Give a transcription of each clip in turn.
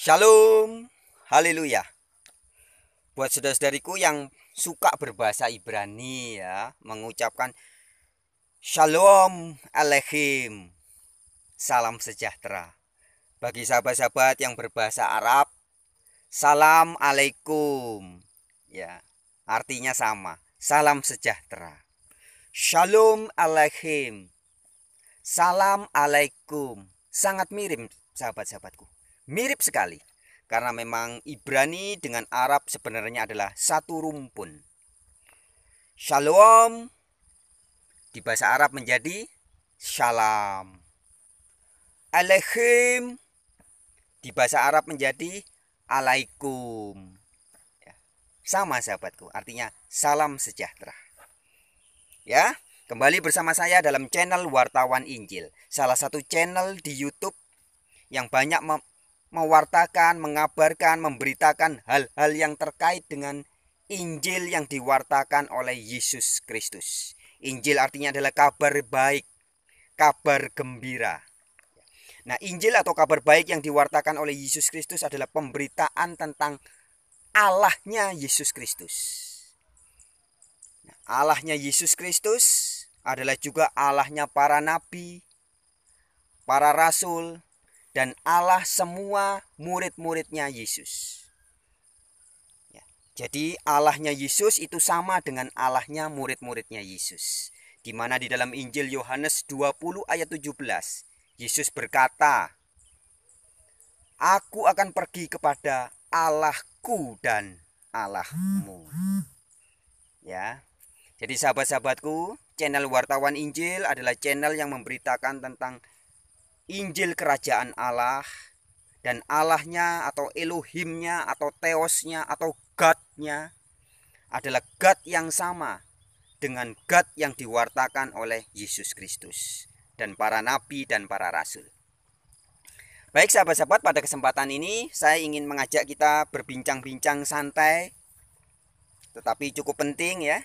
Shalom, haleluya. Buat saudara-saudariku yang suka berbahasa Ibrani ya, mengucapkan Shalom Aleichem, salam sejahtera. Bagi sahabat-sahabat yang berbahasa Arab, Salam Alaikum. Ya, artinya sama, salam sejahtera. Shalom Aleichem, salam alaikum. Sangat mirip sahabat-sahabatku. Mirip sekali. Karena memang Ibrani dengan Arab sebenarnya adalah satu rumpun. Shalom di bahasa Arab menjadi Shalom. Aleichem di bahasa Arab menjadi Alaikum. Sama sahabatku, artinya salam sejahtera. Ya, kembali bersama saya dalam channel Wartawan Injil. Salah satu channel di YouTube yang banyak mewartakan, mengabarkan, memberitakan hal-hal yang terkait dengan Injil yang diwartakan oleh Yesus Kristus. Injil artinya adalah kabar baik, kabar gembira. Nah, Injil atau kabar baik yang diwartakan oleh Yesus Kristus adalah pemberitaan tentang Allahnya Yesus Kristus. Nah, Allahnya Yesus Kristus adalah juga Allahnya para nabi, para rasul, dan Allah semua murid-muridnya Yesus. Ya, jadi Allahnya Yesus itu sama dengan Allahnya murid-muridnya Yesus. Di mana di dalam Injil Yohanes 20 ayat 17, Yesus berkata, "Aku akan pergi kepada Allahku dan Allahmu." Ya. Jadi sahabat-sahabatku, channel Wartawan Injil adalah channel yang memberitakan tentang Injil kerajaan Allah, dan Allahnya atau Elohimnya atau Theosnya atau God-nya adalah God yang sama dengan God yang diwartakan oleh Yesus Kristus dan para nabi dan para rasul. Baik sahabat-sahabat, pada kesempatan ini saya ingin mengajak kita berbincang-bincang santai tetapi cukup penting ya,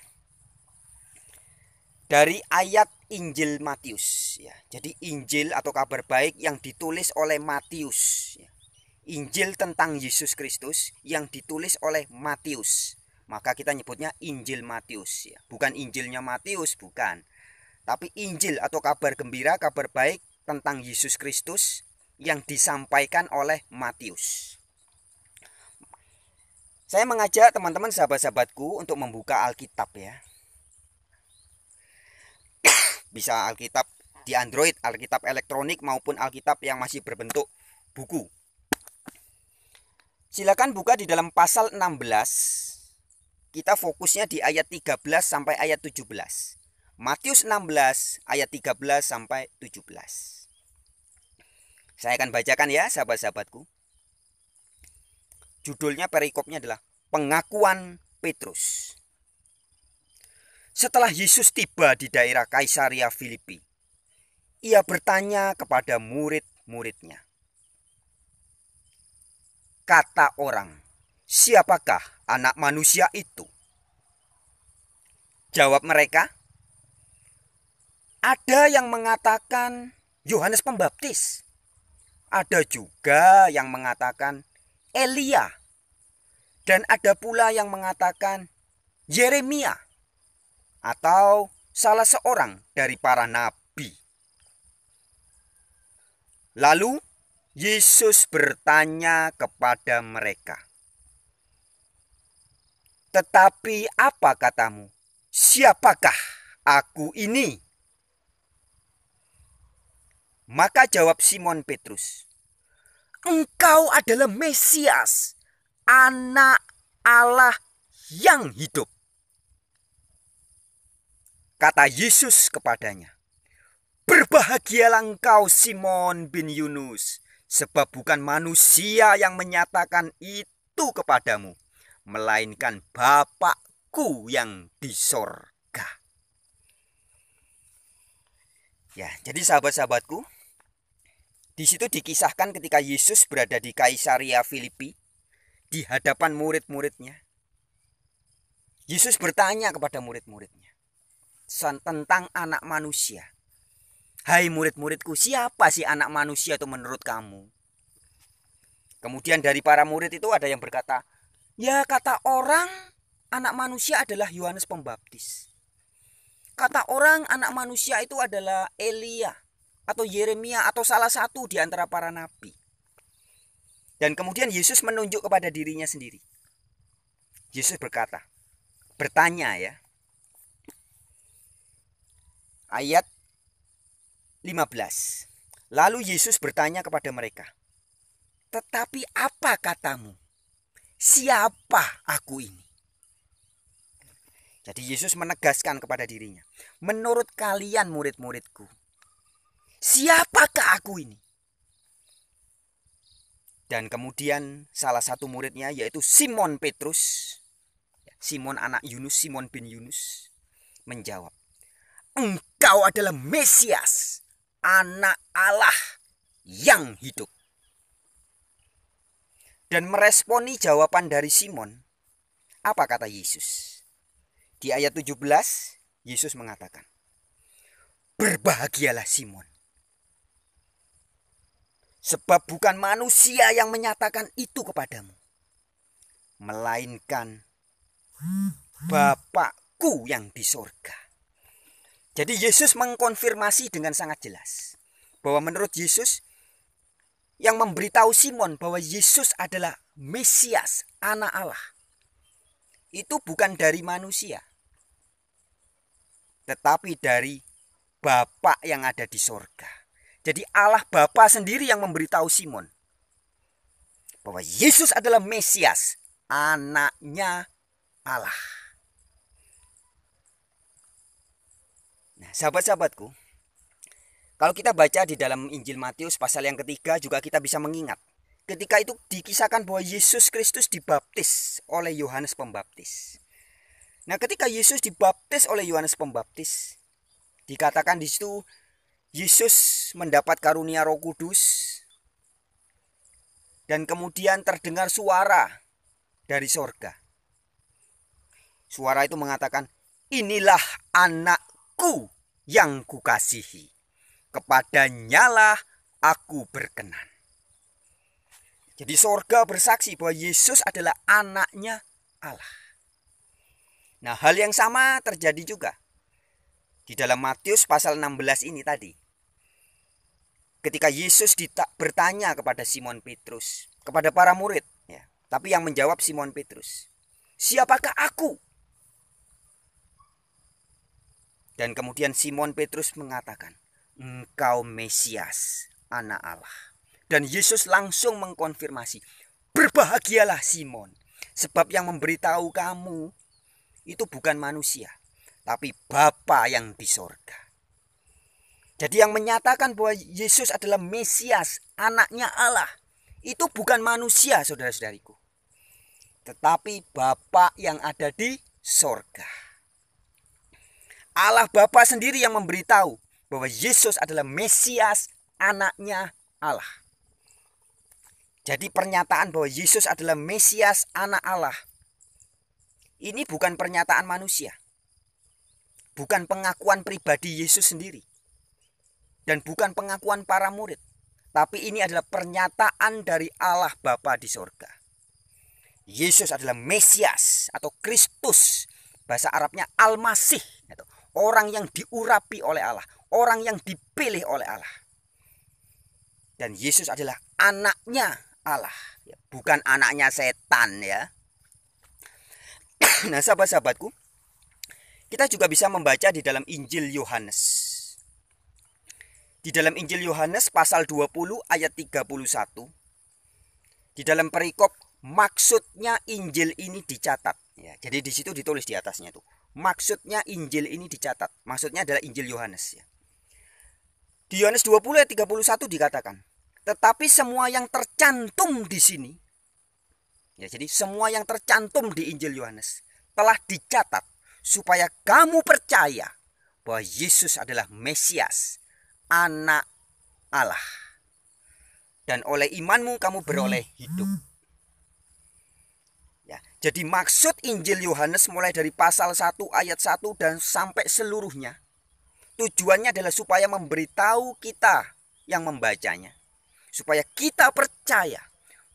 dari ayat Injil Matius ya. Jadi Injil atau kabar baik yang ditulis oleh Matius ya. Injil tentang Yesus Kristus yang ditulis oleh Matius. Maka kita nyebutnya Injil Matius ya. Bukan Injilnya Matius, bukan. Tapi Injil atau kabar gembira, kabar baik tentang Yesus Kristus yang disampaikan oleh Matius. Saya mengajak teman-teman sahabat-sahabatku untuk membuka Alkitab ya. Bisa Alkitab di Android, Alkitab elektronik maupun Alkitab yang masih berbentuk buku. Silakan buka di dalam pasal 16. Kita fokusnya di ayat 13 sampai ayat 17. Matius 16 ayat 13 sampai 17. Saya akan bacakan ya sahabat-sahabatku. Judulnya perikopnya adalah Pengakuan Petrus. Setelah Yesus tiba di daerah Kaisaria Filipi, ia bertanya kepada murid-muridnya, "Kata orang, siapakah anak manusia itu?" Jawab mereka, "Ada yang mengatakan Yohanes Pembaptis, ada juga yang mengatakan Elia, dan ada pula yang mengatakan Yeremia atau salah seorang dari para nabi." Lalu Yesus bertanya kepada mereka, "Tetapi apa katamu? Siapakah aku ini?" Maka jawab Simon Petrus, "Engkau adalah Mesias, Anak Allah yang hidup." Kata Yesus kepadanya, "Berbahagialah engkau Simon bin Yunus, sebab bukan manusia yang menyatakan itu kepadamu, melainkan Bapakku yang di sorga." Ya, jadi sahabat-sahabatku, di situ dikisahkan ketika Yesus berada di Kaisaria Filipi di hadapan murid-muridnya. Yesus bertanya kepada murid-muridnya tentang anak manusia. "Hai murid-muridku, siapa sih anak manusia itu menurut kamu?" Kemudian dari para murid itu ada yang berkata, ya kata orang anak manusia adalah Yohanes Pembaptis. Kata orang anak manusia itu adalah Elia atau Yeremia atau salah satu di antara para nabi. Dan kemudian Yesus menunjuk kepada dirinya sendiri. Yesus bertanya ya. Ayat 15. Lalu Yesus bertanya kepada mereka, tetapi apa katamu? Siapa aku ini? Jadi Yesus menegaskan kepada dirinya, menurut kalian murid-muridku, siapakah aku ini? Dan kemudian salah satu muridnya yaitu Simon Petrus, Simon anak Yunus, Simon bin Yunus, menjawab, engkau adalah Mesias, anak Allah yang hidup. Dan meresponi jawaban dari Simon, apa kata Yesus? Di ayat 17, Yesus mengatakan, berbahagialah Simon, sebab bukan manusia yang menyatakan itu kepadamu, melainkan Bapakku yang di sorga. Jadi Yesus mengkonfirmasi dengan sangat jelas bahwa menurut Yesus, yang memberitahu Simon bahwa Yesus adalah Mesias, anak Allah, itu bukan dari manusia, tetapi dari Bapa yang ada di sorga. Jadi Allah Bapa sendiri yang memberitahu Simon bahwa Yesus adalah Mesias, anaknya Allah. Nah, sahabat-sahabatku, kalau kita baca di dalam Injil Matius pasal yang ketiga juga kita bisa mengingat. Ketika itu dikisahkan bahwa Yesus Kristus dibaptis oleh Yohanes Pembaptis. Nah, ketika Yesus dibaptis oleh Yohanes Pembaptis, dikatakan di situ Yesus mendapat karunia Roh Kudus. Dan kemudian terdengar suara dari sorga. Suara itu mengatakan, inilah anakku yang kukasihi, kepadanyalah aku berkenan. Jadi sorga bersaksi bahwa Yesus adalah anaknya Allah. Nah, hal yang sama terjadi juga di dalam Matius pasal 16 ini tadi. Ketika Yesus bertanya kepada Simon Petrus, kepada para murid, ya, tapi yang menjawab Simon Petrus, siapakah aku? Dan kemudian Simon Petrus mengatakan, engkau Mesias, anak Allah. Dan Yesus langsung mengkonfirmasi, berbahagialah Simon, sebab yang memberitahu kamu itu bukan manusia, tapi Bapa yang di sorga. Jadi yang menyatakan bahwa Yesus adalah Mesias, anaknya Allah, itu bukan manusia, saudara-saudariku, tetapi Bapa yang ada di sorga. Allah Bapa sendiri yang memberitahu bahwa Yesus adalah Mesias, anaknya Allah. Jadi pernyataan bahwa Yesus adalah Mesias, anak Allah, ini bukan pernyataan manusia, bukan pengakuan pribadi Yesus sendiri, dan bukan pengakuan para murid, tapi ini adalah pernyataan dari Allah Bapa di sorga. Yesus adalah Mesias atau Kristus, bahasa Arabnya Al-Masih, orang yang diurapi oleh Allah, orang yang dipilih oleh Allah. Dan Yesus adalah anaknya Allah, bukan anaknya setan ya. Nah, sahabat-sahabatku, kita juga bisa membaca di dalam Injil Yohanes. Di dalam Injil Yohanes pasal 20 ayat 31. Di dalam perikop maksudnya Injil ini dicatat ya. Jadi di situ ditulis di atasnya itu. Maksudnya Injil ini dicatat. Maksudnya adalah Injil Yohanes ya. Di Yohanes 20 ayat 31 dikatakan, tetapi semua yang tercantum di sini ya, jadi semua yang tercantum di Injil Yohanes telah dicatat supaya kamu percaya bahwa Yesus adalah Mesias, anak Allah. Dan oleh imanmu kamu beroleh hidup. Ya, jadi maksud Injil Yohanes mulai dari pasal 1 ayat 1 dan sampai seluruhnya, tujuannya adalah supaya memberitahu kita yang membacanya, supaya kita percaya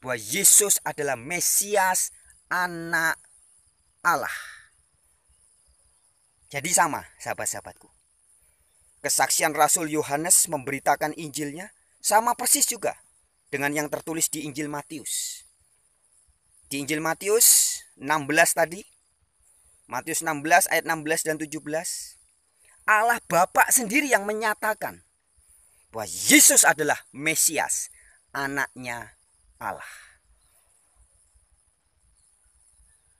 bahwa Yesus adalah Mesias, anak Allah. Jadi sama sahabat-sahabatku. Kesaksian Rasul Yohanes memberitakan Injilnya sama persis juga dengan yang tertulis di Injil Matius. Di Injil Matius 16 tadi, Matius 16 ayat 16 dan 17, Allah Bapa sendiri yang menyatakan bahwa Yesus adalah Mesias, anaknya Allah.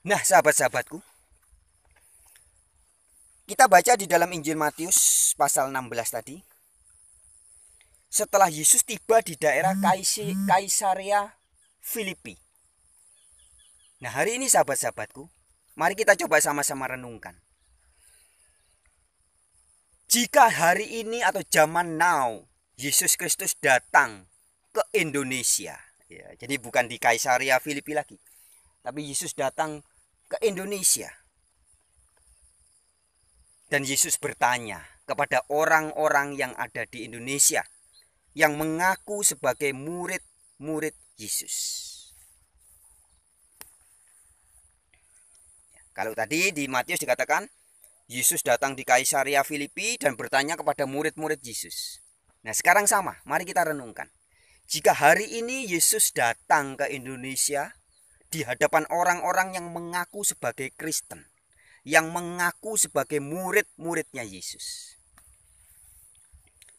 Nah, sahabat-sahabatku, kita baca di dalam Injil Matius pasal 16 tadi. Setelah Yesus tiba di daerah Kaisarea Filipi. Nah, hari ini sahabat-sahabatku, mari kita coba sama-sama renungkan. Jika hari ini atau zaman now Yesus Kristus datang ke Indonesia, ya, jadi bukan di Kaisarea Filipi lagi, tapi Yesus datang ke Indonesia. Dan Yesus bertanya kepada orang-orang yang ada di Indonesia yang mengaku sebagai murid-murid Yesus. Kalau tadi di Matius dikatakan Yesus datang di Kaisarea Filipi dan bertanya kepada murid-murid Yesus. Nah, sekarang sama, mari kita renungkan. Jika hari ini Yesus datang ke Indonesia di hadapan orang-orang yang mengaku sebagai Kristen, yang mengaku sebagai murid-muridnya Yesus.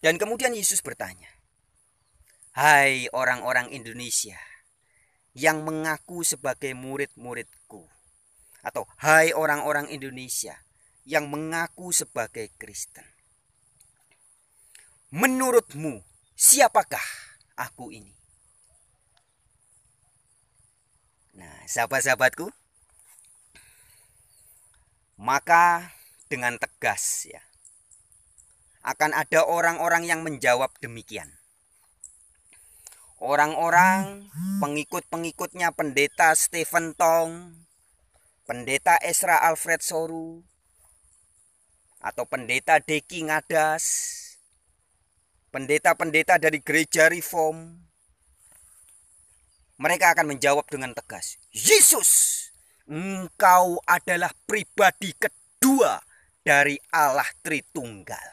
Dan kemudian Yesus bertanya, "Hai orang-orang Indonesia yang mengaku sebagai murid-muridku," atau "Hai orang-orang Indonesia yang mengaku sebagai Kristen, menurutmu siapakah aku ini?" Nah, sahabat-sahabatku, maka dengan tegas ya, akan ada orang-orang yang menjawab demikian. Orang-orang pengikut-pengikutnya pendeta Stephen Tong, pendeta Ezra Alfred Soru, atau pendeta Deki Ngadas, pendeta-pendeta dari gereja Reform, mereka akan menjawab dengan tegas, "Yesus, Engkau adalah pribadi kedua dari Allah Tritunggal.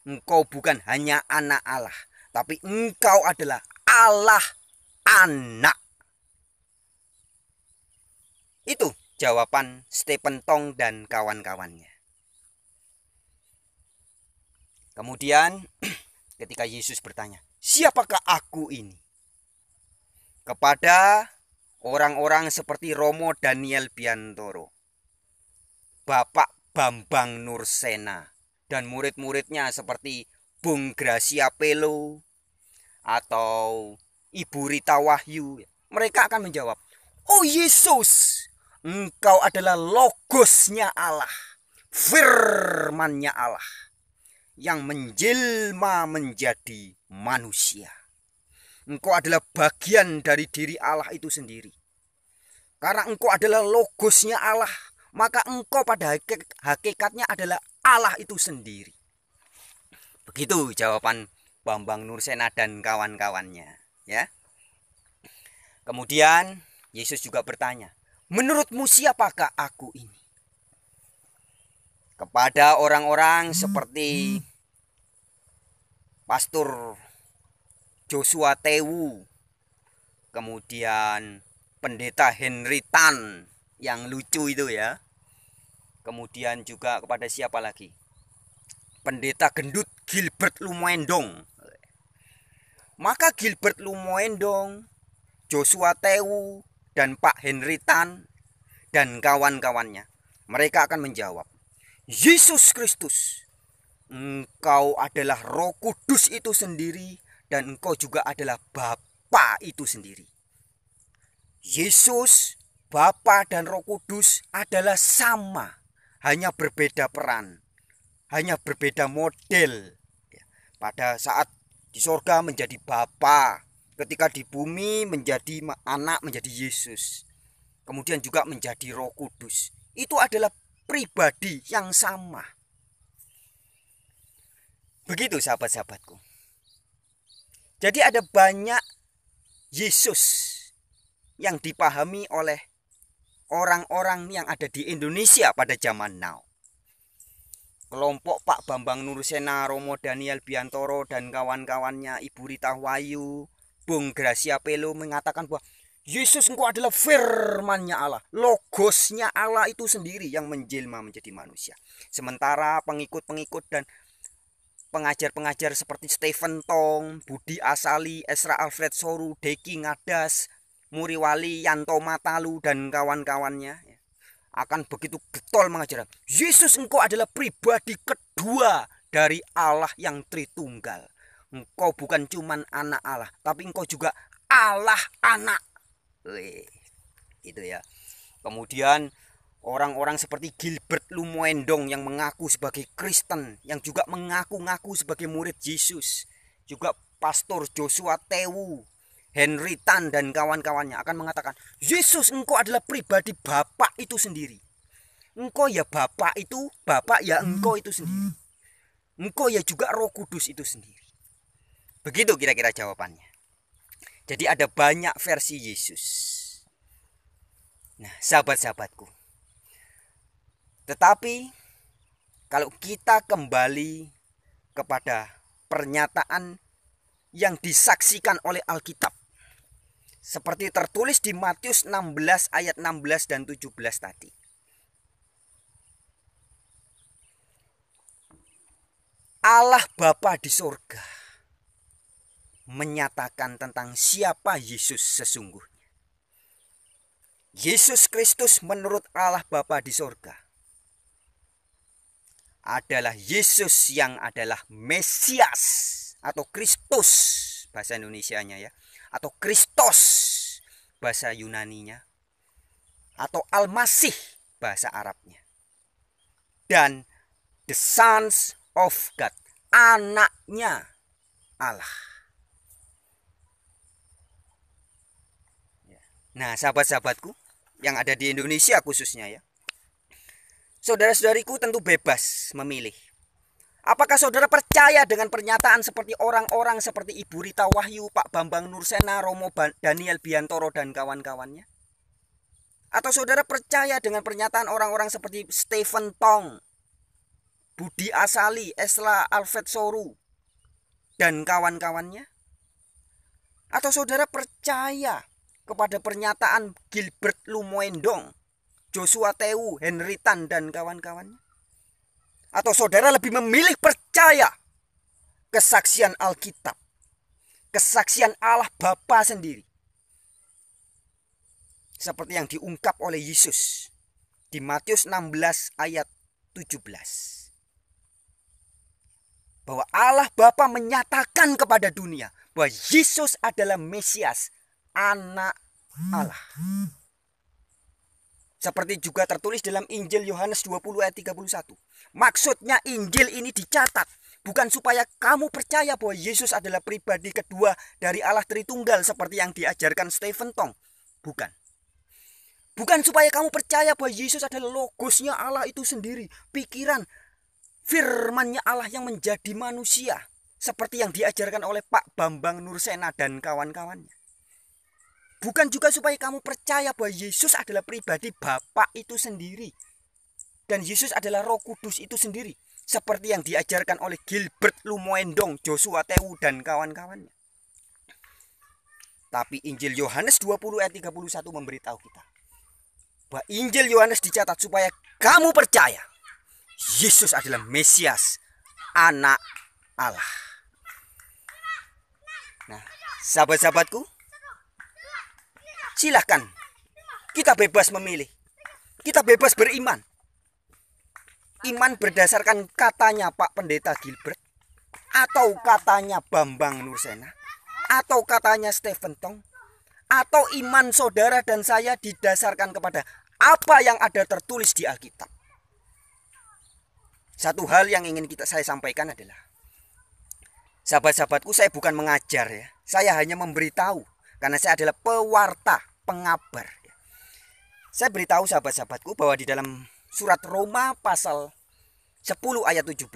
Engkau bukan hanya anak Allah, tapi Engkau adalah Allah anak." Itu jawaban Stephen Tong dan kawan-kawannya. Kemudian ketika Yesus bertanya, "Siapakah aku ini?" kepada orang-orang seperti Romo Daniel Biantoro, Bapak Bambang Nursena, dan murid-muridnya seperti Bung Gracia Pelo atau Ibu Rita Wahyu, mereka akan menjawab, "Oh Yesus, Engkau adalah logosnya Allah, firmannya Allah, yang menjelma menjadi manusia. Engkau adalah bagian dari diri Allah itu sendiri. Karena engkau adalah logosnya Allah, maka engkau pada hakikatnya adalah Allah itu sendiri." Begitu jawaban Bambang Nursena dan kawan-kawannya, ya. Kemudian Yesus juga bertanya, "Menurutmu siapakah aku ini?" kepada orang-orang seperti Pastor Joshua Tewu, kemudian pendeta Henry Tan yang lucu itu ya, kemudian juga kepada siapa lagi, pendeta gendut Gilbert Lumoendong. Maka Gilbert Lumoendong, Joshua Tewu, dan Pak Henry Tan dan kawan-kawannya, mereka akan menjawab, "Yesus Kristus, Engkau adalah Roh Kudus itu sendiri, dan Engkau juga adalah Bapa itu sendiri." Yesus, Bapa dan Roh Kudus adalah sama, hanya berbeda peran, hanya berbeda model. Pada saat di sorga menjadi Bapa, ketika di bumi menjadi anak, menjadi Yesus, kemudian juga menjadi Roh Kudus. Itu adalah pribadi yang sama. Begitu sahabat-sahabatku. Jadi ada banyak Yesus yang dipahami oleh orang-orang yang ada di Indonesia pada zaman now. Kelompok Pak Bambang Nursena, Romo Daniel Biantoro dan kawan-kawannya, Ibu Rita Wahyu, Bung Gracia Pelo mengatakan bahwa Yesus engkau adalah firman-Nya Allah, logosnya Allah itu sendiri yang menjelma menjadi manusia. Sementara pengikut-pengikut dan pengajar-pengajar seperti Stephen Tong, Budi Asali, Esra Alfred Soru, Deki Ngadas, Muriwali, Yanto Matalu dan kawan-kawannya akan begitu getol mengajarkan Yesus engkau adalah pribadi kedua dari Allah yang Tritunggal. Engkau bukan cuman anak Allah, tapi engkau juga Allah anak. Itu ya. Kemudian orang-orang seperti Gilbert Lumoendong yang mengaku sebagai Kristen, yang juga mengaku-ngaku sebagai murid Yesus, juga Pastor Joshua Tewu, Henry Tan dan kawan-kawannya akan mengatakan Yesus engkau adalah pribadi Bapak itu sendiri. Engkau ya Bapak itu, Bapak ya engkau itu sendiri. Engkau ya juga Roh Kudus itu sendiri. Begitu kira-kira jawabannya. Jadi ada banyak versi Yesus. Nah, sahabat-sahabatku. Tetapi kalau kita kembali kepada pernyataan yang disaksikan oleh Alkitab, seperti tertulis di Matius 16 ayat 16 dan 17 tadi. Allah Bapa di sorga menyatakan tentang siapa Yesus sesungguhnya. Yesus Kristus menurut Allah Bapa di sorga adalah Yesus yang adalah Mesias atau Kristus bahasa Indonesianya ya, atau Kristos bahasa Yunaninya, atau Al-Masih bahasa Arabnya, dan the sons of God, anaknya Allah. Nah, sahabat-sahabatku yang ada di Indonesia khususnya ya, saudara-saudariku tentu bebas memilih. Apakah saudara percaya dengan pernyataan seperti orang-orang seperti Ibu Rita Wahyu, Pak Bambang Nursena, Romo Daniel Biantoro dan kawan-kawannya? Atau saudara percaya dengan pernyataan orang-orang seperti Stephen Tong, Budi Asali, Esra Alfred Soru dan kawan-kawannya? Atau saudara percaya kepada pernyataan Gilbert Lumoendong, Joshua Tewu, Henry Tan dan kawan-kawannya? Atau saudara lebih memilih percaya kesaksian Alkitab, kesaksian Allah Bapa sendiri, seperti yang diungkap oleh Yesus di Matius 16 ayat 17. Bahwa Allah Bapa menyatakan kepada dunia bahwa Yesus adalah Mesias, anak Allah. Seperti juga tertulis dalam Injil Yohanes 20 ayat 31. Maksudnya Injil ini dicatat bukan supaya kamu percaya bahwa Yesus adalah pribadi kedua dari Allah Tritunggal seperti yang diajarkan Stephen Tong. Bukan. Bukan supaya kamu percaya bahwa Yesus adalah logosnya Allah itu sendiri, pikiran, firman-Nya Allah yang menjadi manusia, seperti yang diajarkan oleh Pak Bambang Nursena dan kawan-kawannya. Bukan juga supaya kamu percaya bahwa Yesus adalah pribadi Bapa itu sendiri, dan Yesus adalah Roh Kudus itu sendiri, seperti yang diajarkan oleh Gilbert Lumoendong, Joshua Tewu dan kawan-kawannya. Tapi Injil Yohanes 20 ayat 31 memberitahu kita bahwa Injil Yohanes dicatat supaya kamu percaya Yesus adalah Mesias, anak Allah. Nah, sahabat-sahabatku, silahkan, kita bebas memilih, kita bebas beriman. Iman berdasarkan katanya Pak Pendeta Gilbert, atau katanya Bambang Nursena, atau katanya Stephen Tong, atau iman saudara dan saya didasarkan kepada apa yang ada tertulis di Alkitab. Satu hal yang ingin saya sampaikan adalah, sahabat-sahabatku, saya bukan mengajar ya, saya hanya memberitahu. Karena saya adalah pewarta, pengabar. Saya beritahu sahabat-sahabatku bahwa di dalam surat Roma pasal 10 ayat 17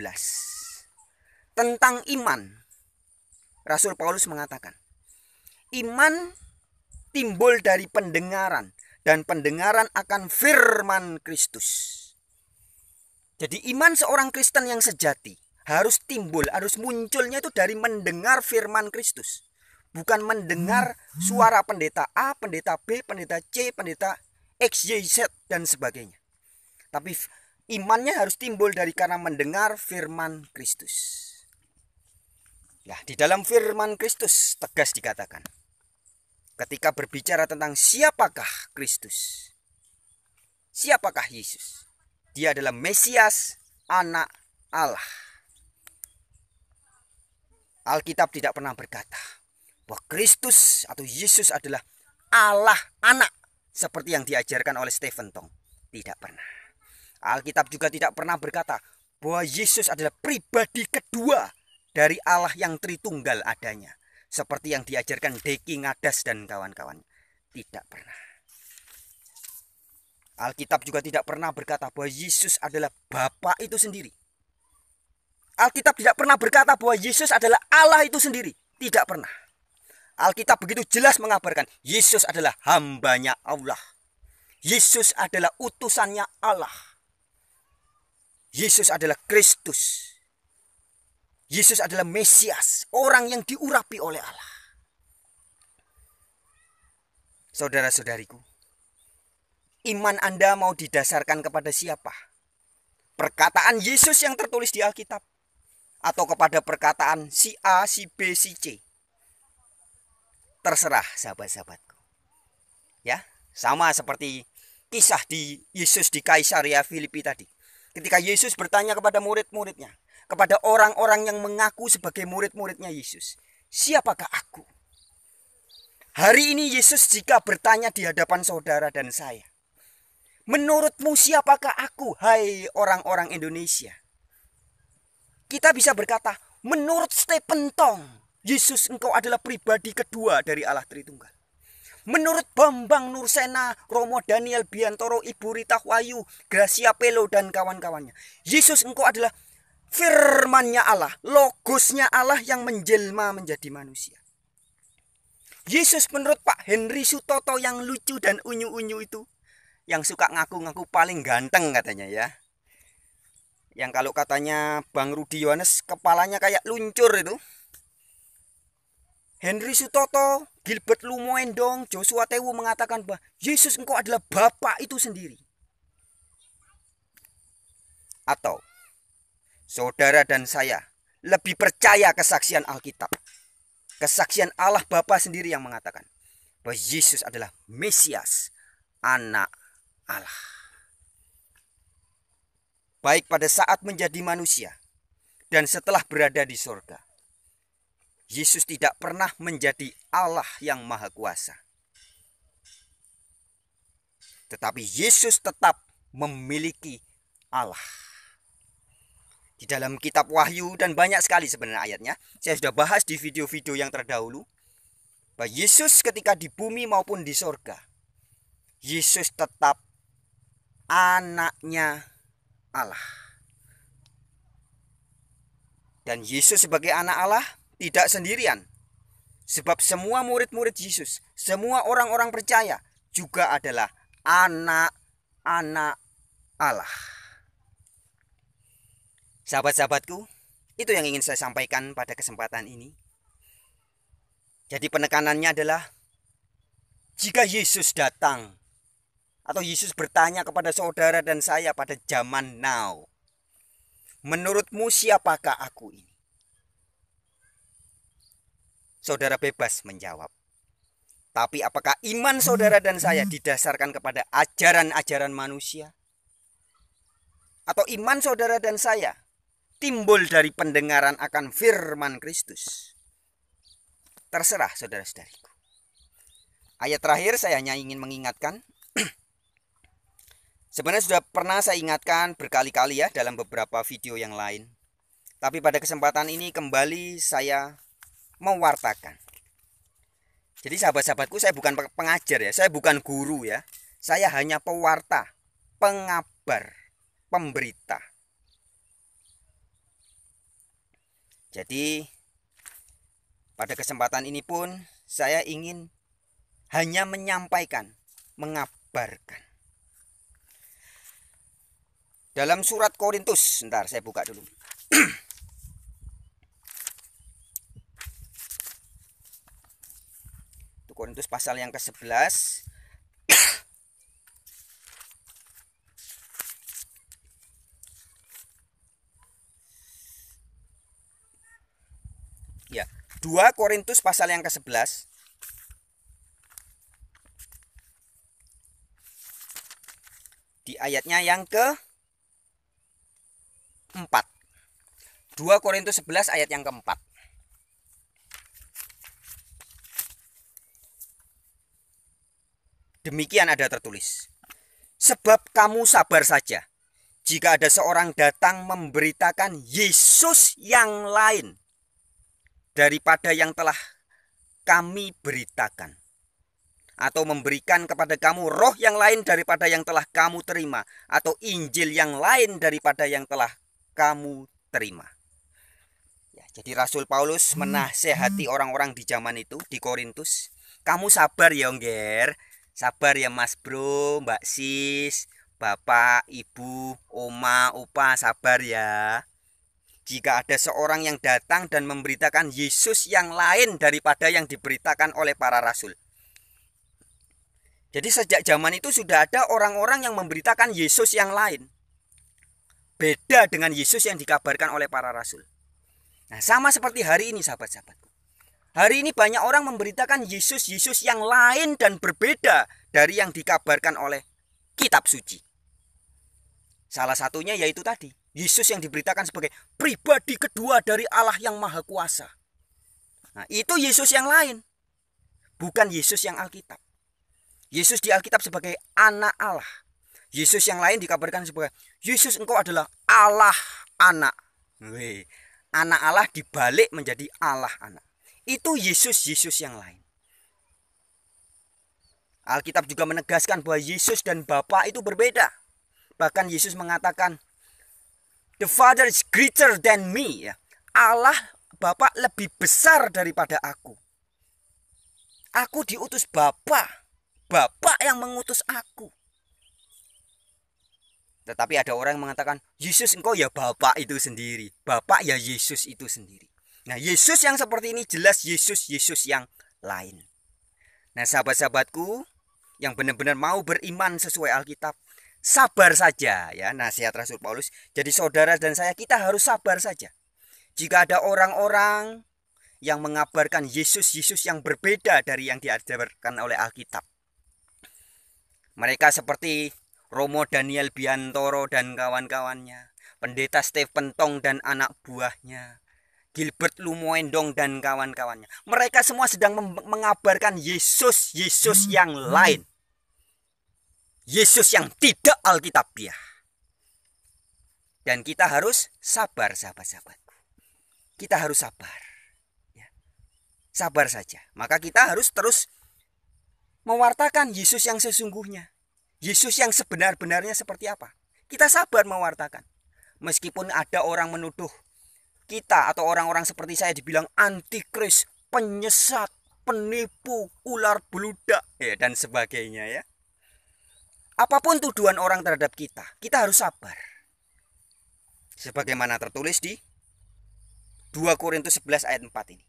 tentang iman, Rasul Paulus mengatakan, iman timbul dari pendengaran, dan pendengaran akan firman Kristus. Jadi iman seorang Kristen yang sejati harus timbul, harus munculnya itu dari mendengar firman Kristus. Bukan mendengar suara pendeta A, pendeta B, pendeta C, pendeta X, Y, Z, dan sebagainya. Tapi imannya harus timbul dari karena mendengar firman Kristus. Ya, di dalam firman Kristus tegas dikatakan, ketika berbicara tentang siapakah Kristus, siapakah Yesus, dia adalah Mesias, anak Allah. Alkitab tidak pernah berkata bahwa Kristus atau Yesus adalah Allah anak seperti yang diajarkan oleh Stephen Tong. Tidak pernah. Alkitab juga tidak pernah berkata bahwa Yesus adalah pribadi kedua dari Allah yang Tritunggal adanya, seperti yang diajarkan Deki Ngadas dan kawan-kawan. Tidak pernah. Alkitab juga tidak pernah berkata bahwa Yesus adalah Bapa itu sendiri. Alkitab tidak pernah berkata bahwa Yesus adalah Allah itu sendiri. Tidak pernah. Alkitab begitu jelas mengabarkan Yesus adalah hambanya Allah. Yesus adalah utusannya Allah. Yesus adalah Kristus. Yesus adalah Mesias, orang yang diurapi oleh Allah. Saudara-saudariku, iman Anda mau didasarkan kepada siapa? Perkataan Yesus yang tertulis di Alkitab, atau kepada perkataan si A, si B, si C? Terserah sahabat-sahabatku. Ya, sama seperti kisah di Yesus di Kaisaria Filipi tadi. Ketika Yesus bertanya kepada murid-muridnya, kepada orang-orang yang mengaku sebagai murid-muridnya Yesus, siapakah aku? Hari ini Yesus jika bertanya di hadapan saudara dan saya, menurutmu siapakah aku, hai orang-orang Indonesia? Kita bisa berkata, menurut Stephen Tong, Yesus engkau adalah pribadi kedua dari Allah Tritunggal. Menurut Bambang Nursena, Romo Daniel Biantoro, Ibu Rita Wahyu, Gracia Pelo dan kawan-kawannya, Yesus engkau adalah firman-Nya Allah, logosnya Allah yang menjelma menjadi manusia. Yesus menurut Pak Henry Sutoto yang lucu dan unyu-unyu itu, yang suka ngaku-ngaku paling ganteng katanya ya. Yang kalau katanya Bang Rudi Yohanes kepalanya kayak luncur itu. Henry Sutoto, Gilbert Lumoendong, Joshua Tewu mengatakan bahwa Yesus engkau adalah Bapa itu sendiri. Atau saudara dan saya lebih percaya kesaksian Alkitab, kesaksian Allah Bapa sendiri yang mengatakan bahwa Yesus adalah Mesias, anak Allah. Baik pada saat menjadi manusia dan setelah berada di surga, Yesus tidak pernah menjadi Allah yang maha kuasa. Tetapi Yesus tetap memiliki Allah. Di dalam kitab Wahyu dan banyak sekali sebenarnya ayatnya. Saya sudah bahas di video-video yang terdahulu. Bahwa Yesus ketika di bumi maupun di surga, Yesus tetap anaknya Allah. Dan Yesus sebagai anak Allah tidak sendirian. Sebab semua murid-murid Yesus, semua orang-orang percaya juga adalah anak-anak Allah. Sahabat-sahabatku, itu yang ingin saya sampaikan pada kesempatan ini. Jadi penekanannya adalah jika Yesus datang atau Yesus bertanya kepada saudara dan saya pada zaman now, menurutmu siapakah aku ini? Saudara bebas menjawab. Tapi apakah iman saudara dan saya didasarkan kepada ajaran-ajaran manusia? Atau iman saudara dan saya timbul dari pendengaran akan firman Kristus? Terserah saudara-saudariku. Ayat terakhir saya hanya ingin mengingatkan. Sebenarnya sudah pernah saya ingatkan berkali-kali ya dalam beberapa video yang lain. Tapi pada kesempatan ini kembali saya mewartakan. Jadi sahabat-sahabatku, saya bukan pengajar ya, saya bukan guru ya. Saya hanya pewarta, pengabar, pemberita. Jadi pada kesempatan ini pun saya ingin hanya menyampaikan, mengabarkan. Dalam surat Korintus, sebentar saya buka dulu. Itu Korintus pasal yang ke-11. Ya, 2 Korintus pasal yang ke-11. Di ayatnya yang ke-4. 2 Korintus 11 ayat yang ke-4. Demikian ada tertulis. Sebab kamu sabar saja jika ada seorang datang memberitakan Yesus yang lain daripada yang telah kami beritakan, atau memberikan kepada kamu roh yang lain daripada yang telah kamu terima, atau Injil yang lain daripada yang telah kamu terima. Ya, jadi Rasul Paulus menasehati orang-orang di zaman itu di Korintus. Kamu sabar ya Ngger, sabar ya Mas Bro, Mbak Sis, Bapak, Ibu, Oma, Opa, sabar ya. Jika ada seorang yang datang dan memberitakan Yesus yang lain daripada yang diberitakan oleh para rasul. Jadi sejak zaman itu sudah ada orang-orang yang memberitakan Yesus yang lain. Beda dengan Yesus yang dikabarkan oleh para rasul. Nah, sama seperti hari ini sahabat-sahabatku. Hari ini banyak orang memberitakan Yesus yang lain dan berbeda dari yang dikabarkan oleh kitab suci. Salah satunya yaitu tadi, Yesus yang diberitakan sebagai pribadi kedua dari Allah yang Maha Kuasa. Nah, itu Yesus yang lain. Bukan Yesus yang Alkitab. Yesus di Alkitab sebagai anak Allah. Yesus yang lain dikabarkan sebagai Yesus engkau adalah Allah anak. Anak Allah dibalik menjadi Allah anak. Itu Yesus yang lain. Alkitab juga menegaskan bahwa Yesus dan Bapa itu berbeda. Bahkan Yesus mengatakan, The Father is greater than me. Ya. Allah Bapa lebih besar daripada aku. Aku diutus Bapa. Bapa yang mengutus aku. Tetapi ada orang yang mengatakan, Yesus engkau ya Bapa itu sendiri. Bapa ya Yesus itu sendiri. Nah, Yesus yang seperti ini jelas Yesus yang lain. Nah, sahabat-sahabatku yang benar-benar mau beriman sesuai Alkitab, sabar saja ya, nasihat Rasul Paulus. Jadi saudara dan saya, kita harus sabar saja. Jika ada orang-orang yang mengabarkan Yesus yang berbeda dari yang diajarkan oleh Alkitab. Mereka seperti Romo Daniel Biantoro dan kawan-kawannya, Pendeta Stephen Tong dan anak buahnya, Gilbert Lumoendong dan kawan-kawannya. Mereka semua sedang mengabarkan Yesus yang lain. Yesus yang tidak Alkitabiah. Dan kita harus sabar sahabat-sahabatku. Kita harus sabar. Ya. Sabar saja. Maka kita harus terus mewartakan Yesus yang sesungguhnya. Yesus yang sebenar-benarnya seperti apa. Kita sabar mewartakan. Meskipun ada orang menuduh kita atau orang-orang seperti saya dibilang antikris, penyesat, penipu, ular beludak, ya, dan sebagainya ya. Apapun tuduhan orang terhadap kita, kita harus sabar. Sebagaimana tertulis di 2 Korintus 11 ayat 4 ini.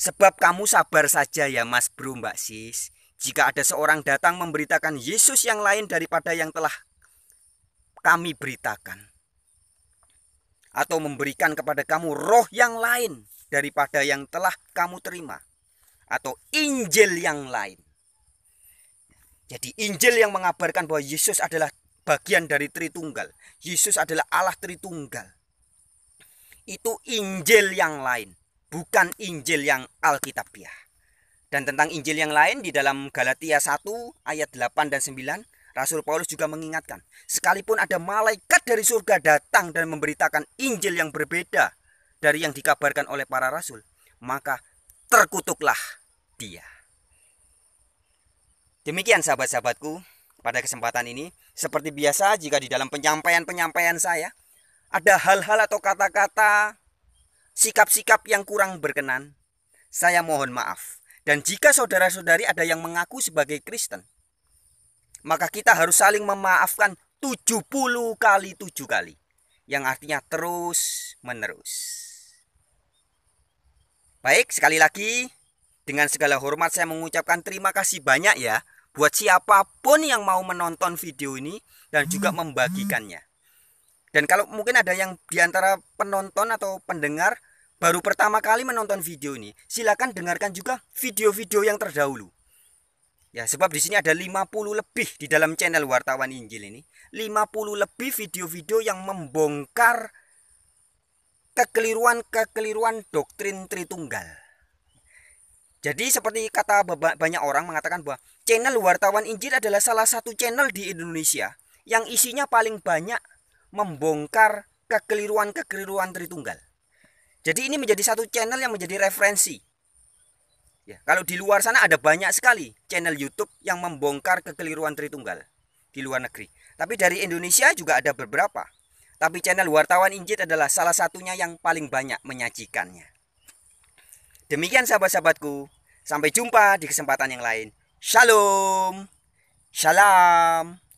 Sebab kamu sabar saja ya Mas Bro Mbak Sis, jika ada seorang datang memberitakan Yesus yang lain daripada yang telah kami beritakan. Atau memberikan kepada kamu roh yang lain daripada yang telah kamu terima. Atau Injil yang lain. Jadi Injil yang mengabarkan bahwa Yesus adalah bagian dari Tritunggal. Yesus adalah Allah Tritunggal. Itu Injil yang lain, bukan Injil yang Alkitabiah. Dan tentang Injil yang lain di dalam Galatia 1 ayat 8 dan 9, Rasul Paulus juga mengingatkan, sekalipun ada malaikat dari surga datang dan memberitakan Injil yang berbeda dari yang dikabarkan oleh para rasul, maka terkutuklah dia. Demikian sahabat-sahabatku, pada kesempatan ini, seperti biasa jika di dalam penyampaian saya, ada hal-hal atau kata-kata, sikap-sikap yang kurang berkenan, saya mohon maaf. Dan jika saudara-saudari ada yang mengaku sebagai Kristen, maka kita harus saling memaafkan 70 kali 7 kali. Yang artinya terus menerus. Baik, sekali lagi dengan segala hormat saya mengucapkan terima kasih banyak ya buat siapapun yang mau menonton video ini dan juga membagikannya. Dan kalau mungkin ada yang diantara penonton atau pendengar baru pertama kali menonton video ini, silakan dengarkan juga video-video yang terdahulu. Ya, sebab di sini ada 50 lebih di dalam channel Wartawan Injil ini. 50 lebih video-video yang membongkar kekeliruan-kekeliruan doktrin Tritunggal. Jadi seperti kata banyak orang mengatakan bahwa channel Wartawan Injil adalah salah satu channel di Indonesia yang isinya paling banyak membongkar kekeliruan-kekeliruan Tritunggal. Jadi ini menjadi satu channel yang menjadi referensi. Ya, kalau di luar sana ada banyak sekali channel YouTube yang membongkar kekeliruan Tritunggal di luar negeri. Tapi dari Indonesia juga ada beberapa. Tapi channel Wartawan Injil adalah salah satunya yang paling banyak menyajikannya. Demikian sahabat-sahabatku. Sampai jumpa di kesempatan yang lain. Shalom. Shalom.